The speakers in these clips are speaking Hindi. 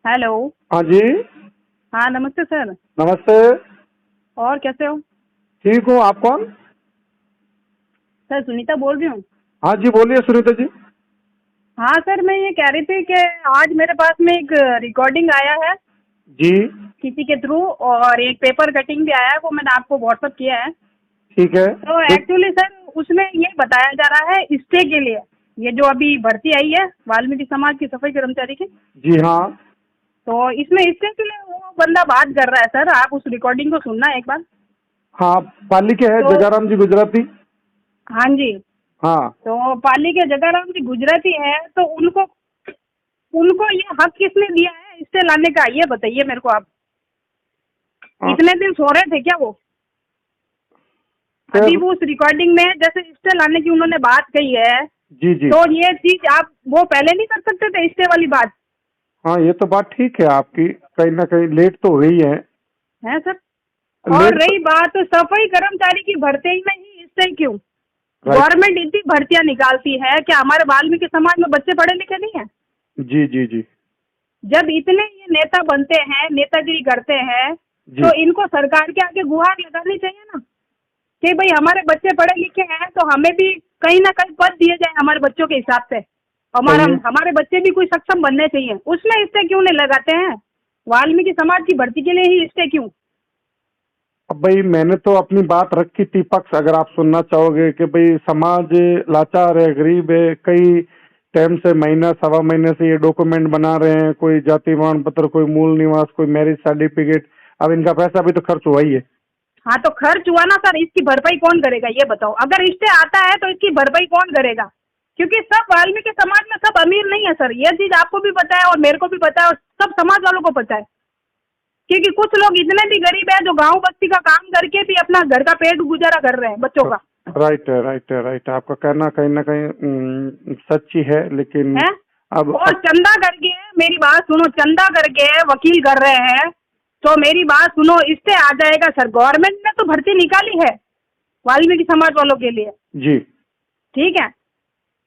हेलो। हाँ जी। हाँ नमस्ते सर। नमस्ते। और कैसे हो? ठीक हूँ, आप कौन? सर सुनीता बोल रही हूँ। हाँ जी, बोलिए सुनीता जी। हाँ सर, मैं ये कह रही थी कि आज मेरे पास में एक रिकॉर्डिंग आया है जी। किसी के थ्रू, और एक पेपर कटिंग भी आया है, वो मैंने आपको व्हाट्सअप किया है। ठीक है। तो एक्चुअली सर उसमें ये बताया जा रहा है स्टे के लिए, ये जो अभी भर्ती आई है वाल्मीकि समाज की सफाई कर्मचारी की, जी हाँ। तो इसमें स्टे के लिए वो बंदा बात कर रहा है। सर आप उस रिकॉर्डिंग को सुनना एक बार। हाँ, पाली के है तो जगाराम जी गुजराती। हाँ जी, हाँ। तो पाली के जगाराम जी गुजराती है, तो उनको उनको ये हक किसने दिया है स्टे लाने का, ये बताइए मेरे को आप। हाँ, इतने दिन सो रहे थे क्या वो? फिर। अभी वो उस रिकॉर्डिंग में जैसे स्टे लाने की उन्होंने बात कही है, जी जी। तो ये चीज आप वो पहले नहीं कर सकते थे स्टे वाली बात? हाँ, ये तो बात ठीक है आपकी, कहीं ना कहीं लेट तो हुई है। है सर। और लेट रही बात सफाई कर्मचारी की भर्ती में ही स्टे क्यों? राइट। गवर्नमेंट इतनी भर्तियां निकालती है, क्या हमारे वाल्मीकि समाज में बच्चे पढ़े लिखे नहीं है? जी जी जी। जब इतने ये नेता बनते हैं, नेतागिरी करते हैं, जी तो इनको सरकार के आगे गुहार लगानी चाहिए ना कि भाई हमारे बच्चे पढ़े लिखे हैं तो हमें भी कहीं ना कहीं पद दिए जाए हमारे बच्चों के हिसाब से। हमारा सही है। हमारे बच्चे भी कोई सक्षम बनने चाहिए, उसमें इससे क्यों नहीं लगाते हैं? वाल्मीकि समाज की भर्ती के लिए ही इससे क्यों? अब भाई मैंने तो अपनी बात रखी थी पक्ष, अगर आप सुनना चाहोगे, कि भाई समाज लाचार है, गरीब है, कई टाइम से महीना सवा महीने से ये डॉक्यूमेंट बना रहे हैं, कोई जाति प्रमाण पत्र, कोई मूल निवास, कोई मैरिज सर्टिफिकेट। अब इनका पैसा भी तो खर्च हुआ ही है। हाँ तो खर्च हुआ ना सर, इसकी भरपाई कौन करेगा ये बताओ? अगर इससे आता है तो इसकी भरपाई कौन करेगा? क्योंकि सब वाल्मीकि समाज में सब अमीर नहीं है सर, ये चीज आपको भी पता है और मेरे को भी पता है और सब समाज वालों को पता है। क्योंकि कुछ लोग इतने भी गरीब है जो गांव बस्ती का काम करके भी अपना घर का पेट गुजारा कर रहे हैं बच्चों का। राइट है, राइट है, राइट है। आपका कहना कहीं ना कहीं सच्ची है, लेकिन है। अब और चंदा करके, मेरी बात सुनो, चंदा करके वकील कर रहे हैं, तो मेरी बात सुनो, इससे आ जाएगा सर। गवर्नमेंट ने तो भर्ती निकाली है वाल्मीकि समाज वालों के लिए, जी। ठीक है,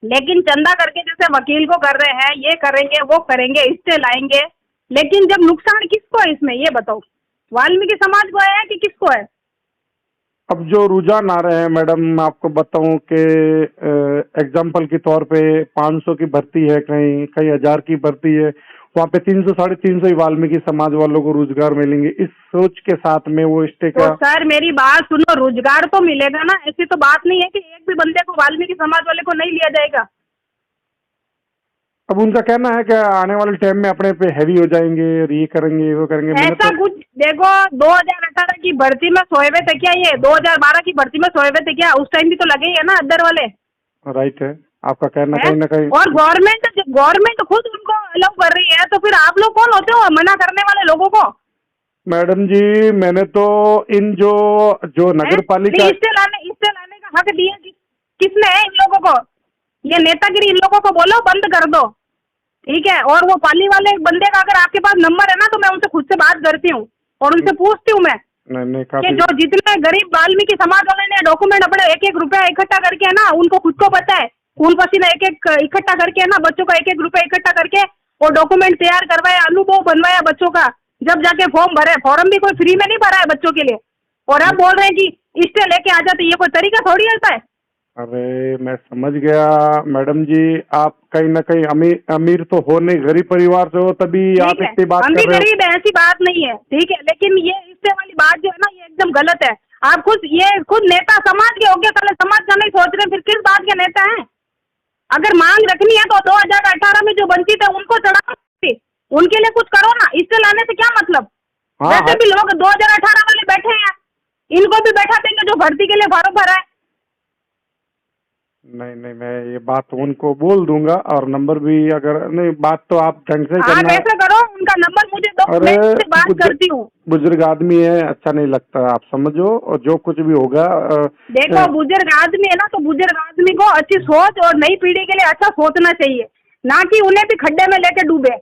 लेकिन चंदा करके जैसे वकील को कर रहे हैं, ये करेंगे वो करेंगे, इससे लाएंगे, लेकिन जब नुकसान किसको है इसमें ये बताओ? वाल्मीकि समाज को है कि किसको है? अब जो रुझान आ रहे हैं मैडम, मैं आपको बताऊं कि एग्जाम्पल के तौर पे 500 की भर्ती है, कहीं कई हजार की भर्ती है, वहाँ पे 300 350 ही वाल्मीकि समाज वालों को रोजगार मिलेंगे, इस सोच के साथ में वो स्टे तो का। सर मेरी बात सुनो, रोजगार तो मिलेगा ना, ऐसी तो बात नहीं है कि एक भी बंदे को वाल्मीकि समाज वाले को नहीं लिया जाएगा। अब उनका कहना है कि आने वाले टाइम में अपने पे हैवी हो जाएंगे और ये करेंगे वो करेंगे। मैंने ऐसा तो कुछ देखो, 2018 की भर्ती में सोए हुए थे क्या? ये 2012 की भर्ती में सोए हुए थे क्या? उस टाइम भी तो लगे ही है ना अदर वाले। राइट है, आपका कहना है? कहीं ना कहीं। और गवर्नमेंट खुद उनको अलाउ कर रही है, तो फिर आप लोग कौन होते हो मना करने वाले लोगों को? मैडम जी, मैंने तो इन जो जो नगर पालिका। नहीं, इससे लाने का हक दिया किसने है इन लोगों को? ये नेतागिरी इन लोगों को बोलो बंद कर दो, ठीक है? और वो पाली वाले बंदे का अगर आपके पास नंबर है ना, तो मैं उनसे खुद से बात करती हूँ और उनसे पूछती हूँ मैं नहीं कि काफी। जो जितने गरीब वाल्मीकि समाज वाले ने डॉक्यूमेंट अपने एक एक रुपया इकट्ठा करके है ना, उनको खुद को पता है, खून पसीना एक एक इकट्ठा करके है ना, बच्चों का एक एक रुपया इकट्ठा करके और डॉक्यूमेंट तैयार करवाया, अनुभव बनवाया बच्चों का, जब जाके फॉर्म भरे। फॉर्म भी कोई फ्री में नहीं भरा है बच्चों के लिए, और अब बोल रहे हैं कि इससे लेके आ जाते। ये कोई तरीका थोड़ी ऐसा है। अरे मैं समझ गया मैडम जी, आप कहीं ना कहीं अमीर तो हो नहीं, गरीब परिवार से हो, तभी आप ठीक है, इतनी बात हम भी कर रहे हो। गरीब है, ऐसी बात नहीं है, ठीक है, लेकिन ये इससे वाली बात जो है ना, ये एकदम गलत है। आप खुद नेता समाज के होके पहले समाज का नहीं सोच रहे, फिर किस बात के नेता हैं? अगर मांग रखनी है तो 2018 में जो वंचित है उनको चढ़ाओ, उनके लिए कुछ करो ना। इससे लाने से क्या मतलब? हाँ वैसे हाँ। भी लोग 2018 वाले बैठे हैं, इनको भी बैठा देंगे जो भर्ती के लिए फॉर्म भरा है। नहीं नहीं, मैं ये बात उनको बोल दूंगा, और नंबर भी अगर नहीं, बात तो आप ढंग से आप करना। ऐसा करो, उनका नंबर मुझे दो, अरे मैं उससे बात करती हूँ। बुजुर्ग आदमी है, अच्छा नहीं लगता, आप समझो, और जो कुछ भी होगा देखो बुजुर्ग आदमी है ना, तो बुजुर्ग आदमी को अच्छी सोच और नई पीढ़ी के लिए अच्छा सोचना चाहिए, ना कि उन्हें भी खड्डे में लेके डूबे,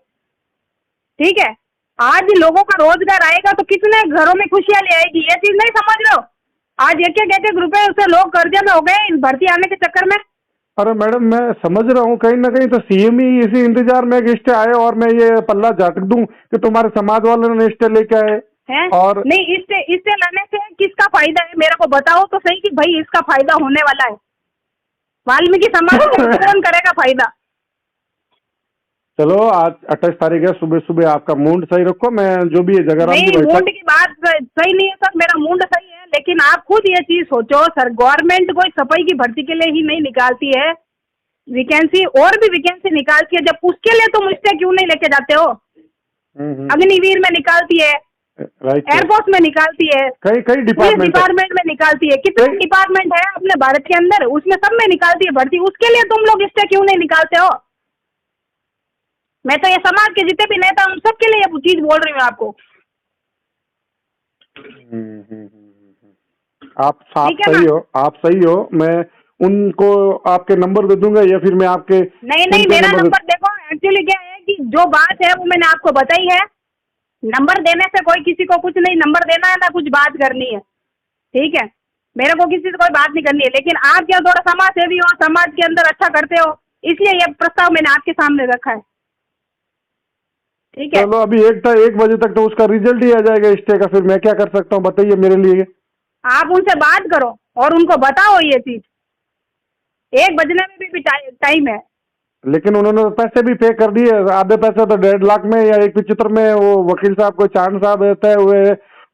ठीक है? आज लोगों का रोजगार आएगा तो कितने घरों में खुशियां ले आएगी, ये चीज नहीं समझ रहे हो? आज एक एक रुपए से लोग कर्जे में हो गए इन भर्ती आने के चक्कर में। अरे मैडम मैं समझ रहा हूँ, कहीं ना कहीं तो सीएम ही इसी इंतजार में कि स्टे आए और मैं ये पल्ला झटक दूं कि तुम्हारे समाज वालों ने स्टे लेके आए हैं? और नहीं, इससे लाने से किसका फायदा है मेरे को बताओ तो सही कि भाई इसका फायदा होने वाला है, वाल्मीकि समाज को कौन करेगा फायदा। चलो आज 28 तारीख है, सुबह सुबह आपका मूड सही रखो, मैं जो भी है जगह नहीं, मूड की बात सही नहीं है सर, मेरा मूड सही है, लेकिन आप खुद ये चीज सोचो सर, गवर्नमेंट कोई सफाई की भर्ती के लिए ही नहीं निकालती है वैकेंसी, और भी वैकेंसी निकालती है, जब उसके लिए तुम स्टे क्यों नहीं लेके जाते हो? अग्निवीर में निकालती है, एयरफोर्स में निकालती है, कई डिपार्टमेंट में निकालती है, कितने डिपार्टमेंट है अपने भारत के अंदर, उसमें सब में निकालती है भर्ती, उसके लिए तुम लोग स्टे क्यों नहीं निकालते हो? मैं तो ये समाज के जितने भी नेता उन सबके लिए ये चीज बोल रही हूँ आपको। आप सही हो, मैं उनको आपके नंबर दे दूंगा या फिर मैं आपके नहीं मेरा नंबर देखो, एक्चुअली क्या है कि जो बात है वो मैंने आपको बताई है, नंबर देने से कोई किसी को कुछ नहीं, नंबर देना है ना कुछ बात करनी है, ठीक है, मेरे को किसी से कोई बात नहीं करनी है, लेकिन आप क्या थोड़ा समाज सेवी हो, समाज के अंदर अच्छा करते हो, इसलिए ये प्रस्ताव मैंने आपके सामने रखा है, ठीक है। चलो अभी 1 बजे तक तो उसका रिजल्ट ही आ जाएगा स्टे का, फिर मैं क्या कर सकता हूँ बताइए मेरे लिए। आप उनसे बात करो और उनको बताओ ये चीज, 1 बजने में भी टाइम है। लेकिन उन्होंने पैसे भी पे कर दिए, आधे पैसे तो 1.5 लाख में या 175 में, वो वकील साहब को चांद साहब तय हुए,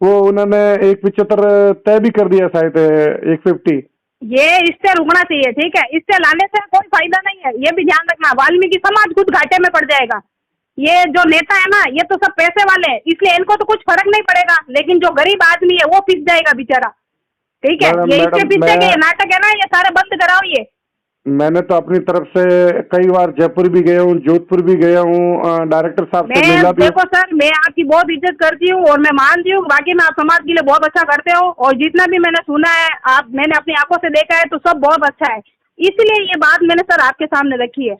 वो उन्होंने 175 तय भी कर दिया, शायद 150। ये इससे रुकना चाहिए, ठीक है, इससे लाने से कोई फायदा नहीं है, ये भी ध्यान रखना, वाल्मीकि समाज खुद घाटे में पड़ जाएगा। ये जो नेता है ना, ये तो सब पैसे वाले हैं, इसलिए इनको तो कुछ फर्क नहीं पड़ेगा, लेकिन जो गरीब आदमी है वो पिस जाएगा बेचारा, ठीक है। ये इसके पीछे के नाटक है ना, ये सारे बंद कराओ। ये मैंने तो अपनी तरफ से कई बार जयपुर भी गया हूँ, जोधपुर भी गया हूँ, डायरेक्टर साहब से मिला भी। देखो सर, मैं आपकी बहुत इज्जत करती हूँ और मैं मानती हूँ, बाकी में आप समाज के लिए बहुत अच्छा करते हो, और जितना भी मैंने सुना है, मैंने अपनी आंखों से देखा है, तो सब बहुत अच्छा है, इसलिए ये बात मैंने सर आपके सामने रखी है,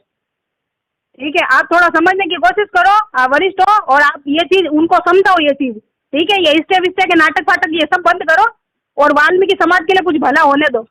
ठीक है। आप थोड़ा समझने की कोशिश करो, आप वरिष्ठ हो, और आप ये चीज उनको समझाओ ये चीज, ठीक है। ये स्टे विस्टे के नाटक फाटक ये सब बंद करो और वाल्मीकि समाज के लिए कुछ भला होने दो।